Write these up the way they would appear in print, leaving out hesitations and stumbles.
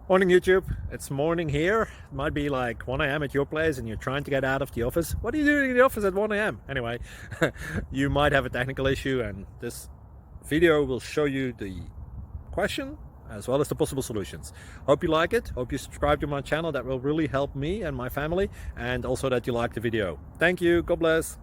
Morning YouTube, it's morning here. It might be like 1 a.m. at your place and you're trying to get out of the office. What are you doing in the office at 1 a.m.? Anyway, you might have a technical issue and this video will show you the question as well as the possible solutions. Hope you like it, hope you subscribe to my channel. That will really help me and my family, and also that you like the video. Thank you, God bless.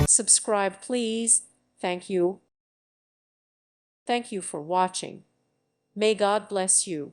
Subscribe, please. Thank you. Thank you for watching. May God bless you.